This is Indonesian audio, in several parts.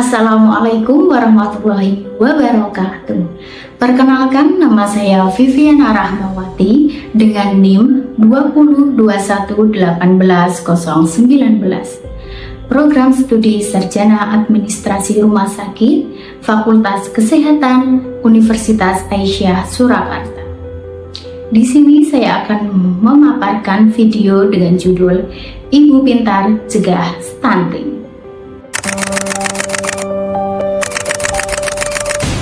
Assalamualaikum warahmatullahi wabarakatuh. Perkenalkan, nama saya Viviana Rahmawati dengan NIM 2021818019. Program Studi Sarjana Administrasi Rumah Sakit, Fakultas Kesehatan, Universitas Aisyah Surakarta. Di sini saya akan memaparkan video dengan judul Ibu Pintar Cegah Stunting.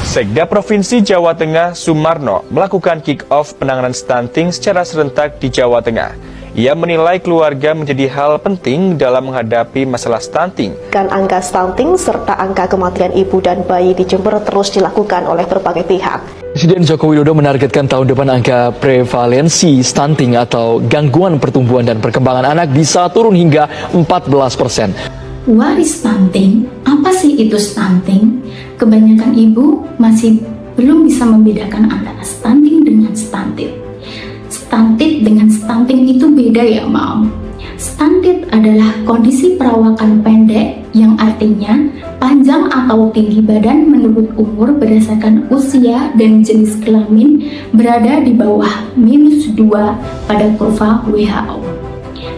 Sekda Provinsi Jawa Tengah Sumarno melakukan kick-off penanganan stunting secara serentak di Jawa Tengah. Ia menilai keluarga menjadi hal penting dalam menghadapi masalah stunting. Angka stunting serta angka kematian ibu dan bayi di Jember terus dilakukan oleh berbagai pihak. Presiden Joko Widodo menargetkan tahun depan angka prevalensi stunting atau gangguan pertumbuhan dan perkembangan anak bisa turun hingga 14%. What is stunting? Apa sih itu stunting? Kebanyakan ibu masih belum bisa membedakan antara stunting dengan stunted. Stunted dengan stunting itu beda ya, Mam. Stunted adalah kondisi perawakan pendek yang artinya panjang atau tinggi badan menurut umur berdasarkan usia dan jenis kelamin berada di bawah -2 pada kurva WHO.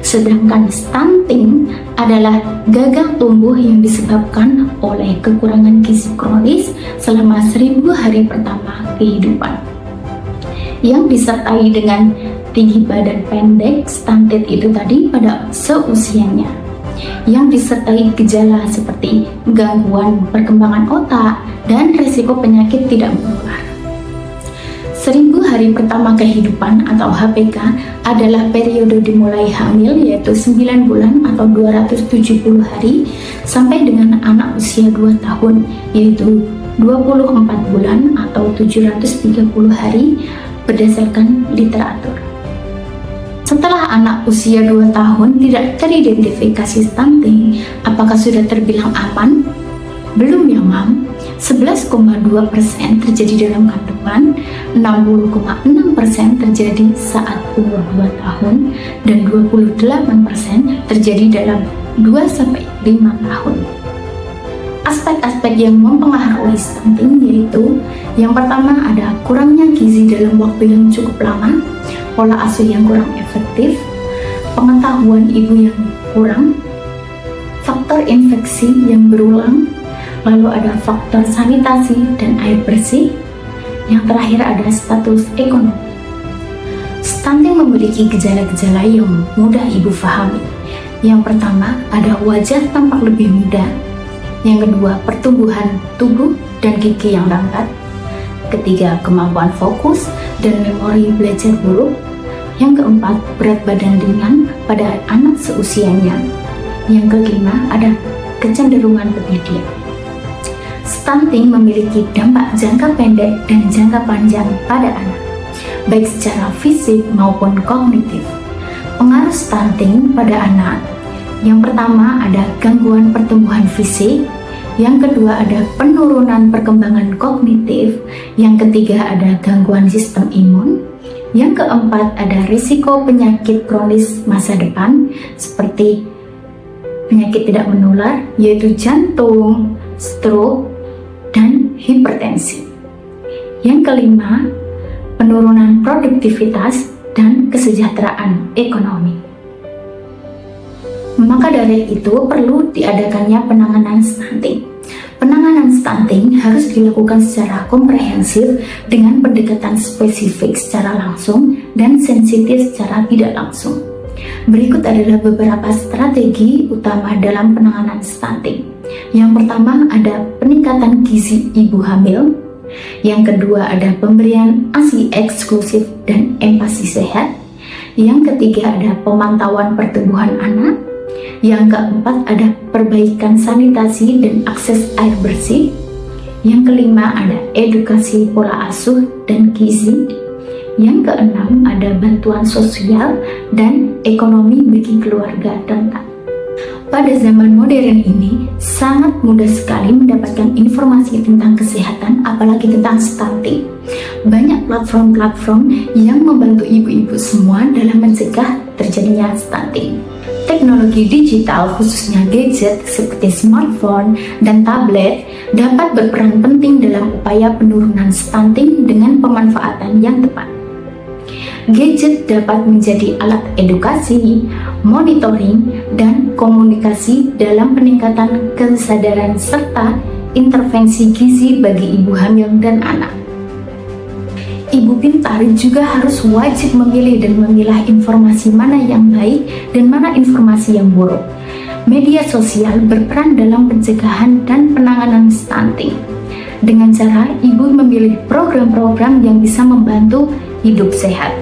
Sedangkan stunting adalah gagal tumbuh yang disebabkan oleh kekurangan gizi kronis selama 1000 hari pertama kehidupan. Yang disertai dengan tinggi badan pendek, stunted itu tadi pada seusianya. Yang disertai gejala seperti gangguan perkembangan otak dan risiko penyakit tidak menular. 1000 hari pertama kehidupan atau HPK adalah periode dimulai hamil, yaitu 9 bulan atau 270 hari sampai dengan anak usia 2 tahun, yaitu 24 bulan atau 730 hari berdasarkan literatur. Setelah anak usia 2 tahun tidak teridentifikasi stunting, apakah sudah terbilang aman? Belum ya, Mam. 11,2% terjadi dalam kandungan, 60,6% terjadi saat umur 2 tahun, dan 28% terjadi dalam 2-5 tahun. Aspek-aspek yang mempengaruhi stunting yaitu yang pertama ada kurangnya gizi dalam waktu yang cukup lama, pola asuh yang kurang efektif, pengetahuan ibu yang kurang, faktor infeksi yang berulang, lalu ada faktor sanitasi dan air bersih. Yang terakhir ada status ekonomi. Stunting memiliki gejala-gejala yang mudah ibu pahami. Yang pertama ada wajah tampak lebih muda. Yang kedua pertumbuhan tubuh dan gigi yang lambat. Ketiga kemampuan fokus dan memori belajar buruk. Yang keempat berat badan ringan pada anak seusianya. Yang kelima ada kecenderungan berlebihan. Stunting memiliki dampak jangka pendek dan jangka panjang pada anak, baik secara fisik maupun kognitif. Pengaruh stunting pada anak, yang pertama ada gangguan pertumbuhan fisik, yang kedua ada penurunan perkembangan kognitif, yang ketiga ada gangguan sistem imun, yang keempat ada risiko penyakit kronis masa depan seperti penyakit tidak menular yaitu jantung, stroke, dan hipertensi. Yang kelima, penurunan produktivitas dan kesejahteraan ekonomi. Maka dari itu perlu diadakannya penanganan stunting. Penanganan stunting harus dilakukan secara komprehensif dengan pendekatan spesifik secara langsung dan sensitif secara tidak langsung. Berikut adalah beberapa strategi utama dalam penanganan stunting. Yang pertama ada peningkatan gizi ibu hamil. Yang kedua ada pemberian ASI eksklusif dan empati sehat. Yang ketiga ada pemantauan pertumbuhan anak. Yang keempat ada perbaikan sanitasi dan akses air bersih. Yang kelima ada edukasi pola asuh dan gizi. Yang keenam ada bantuan sosial dan ekonomi bagi keluarga rentan. Pada zaman modern ini, sangat mudah sekali mendapatkan informasi tentang kesehatan, apalagi tentang stunting. Banyak platform-platform yang membantu ibu-ibu semua dalam mencegah terjadinya stunting. Teknologi digital khususnya gadget seperti smartphone dan tablet dapat berperan penting dalam upaya penurunan stunting dengan pemanfaatan yang tepat. Gadget dapat menjadi alat edukasi, monitoring, dan komunikasi dalam peningkatan kesadaran serta intervensi gizi bagi ibu hamil dan anak. Ibu pintar juga harus wajib memilih dan memilah informasi mana yang baik dan mana informasi yang buruk. Media sosial berperan dalam pencegahan dan penanganan stunting. Dengan cara ibu memilih program-program yang bisa membantu hidup sehat,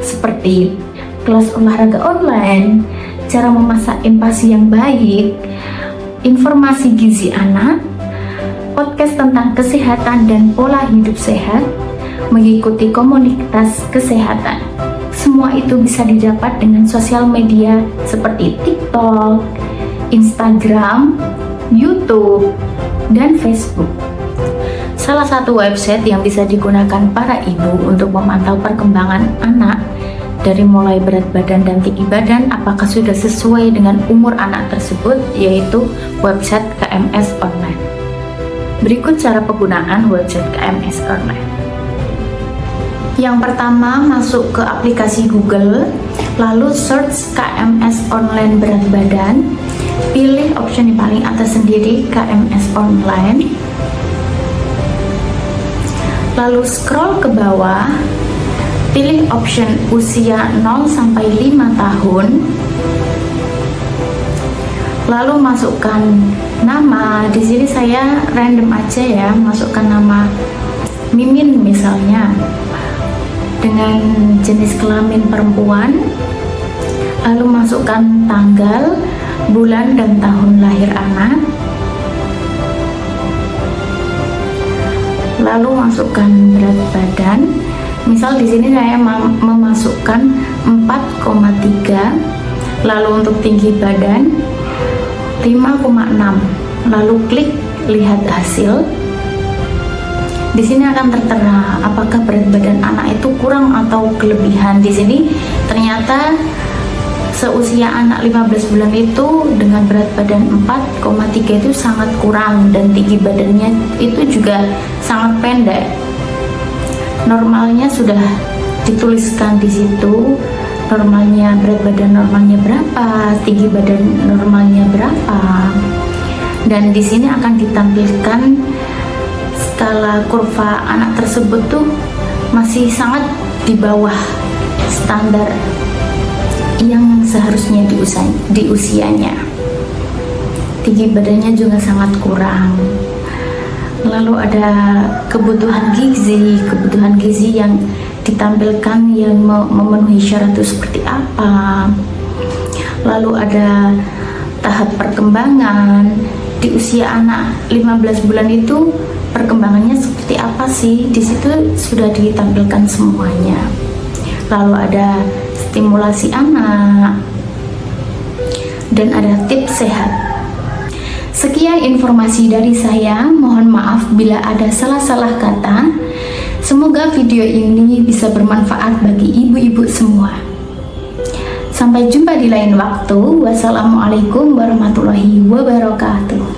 seperti kelas olahraga online, cara memasak empasi yang baik, informasi gizi anak, podcast tentang kesehatan dan pola hidup sehat, mengikuti komunitas kesehatan. Semua itu bisa didapat dengan sosial media seperti TikTok, Instagram, YouTube, dan Facebook. Salah satu website yang bisa digunakan para ibu untuk memantau perkembangan anak dari mulai berat badan dan tinggi badan apakah sudah sesuai dengan umur anak tersebut, yaitu website KMS Online. Berikut cara penggunaan website KMS Online. Yang pertama, masuk ke aplikasi Google, lalu search KMS Online berat badan, pilih option yang paling atas sendiri, KMS Online, lalu scroll ke bawah, pilih option usia 0 sampai 5 tahun, lalu masukkan nama. Di sini saya random aja ya, masukkan nama Mimin misalnya, dengan jenis kelamin perempuan, lalu masukkan tanggal, bulan, dan tahun lahir anak, lalu masukkan berat badan. Misal di sini saya memasukkan 4,3, lalu untuk tinggi badan 5,6, lalu klik lihat hasil. Di sini akan tertera apakah berat badan anak itu kurang atau kelebihan. Di sini ternyata seusia anak 15 bulan itu dengan berat badan 4,3 itu sangat kurang dan tinggi badannya itu juga sangat pendek. Normalnya sudah dituliskan di situ, normalnya berat badan normalnya berapa, tinggi badan normalnya berapa. Dan di sini akan ditampilkan skala kurva anak tersebut tuh masih sangat di bawah standar yang seharusnya di usianya. Tinggi badannya juga sangat kurang. Lalu ada kebutuhan gizi yang ditampilkan yang memenuhi syarat itu seperti apa. Lalu ada tahap perkembangan di usia anak 15 bulan itu. Perkembangannya seperti apa sih? Di situ sudah ditampilkan semuanya. Lalu ada stimulasi anak dan ada tips sehat. Sekian informasi dari saya. Mohon maaf bila ada salah-salah kata. Semoga video ini bisa bermanfaat bagi ibu-ibu semua. Sampai jumpa di lain waktu. Wassalamualaikum warahmatullahi wabarakatuh.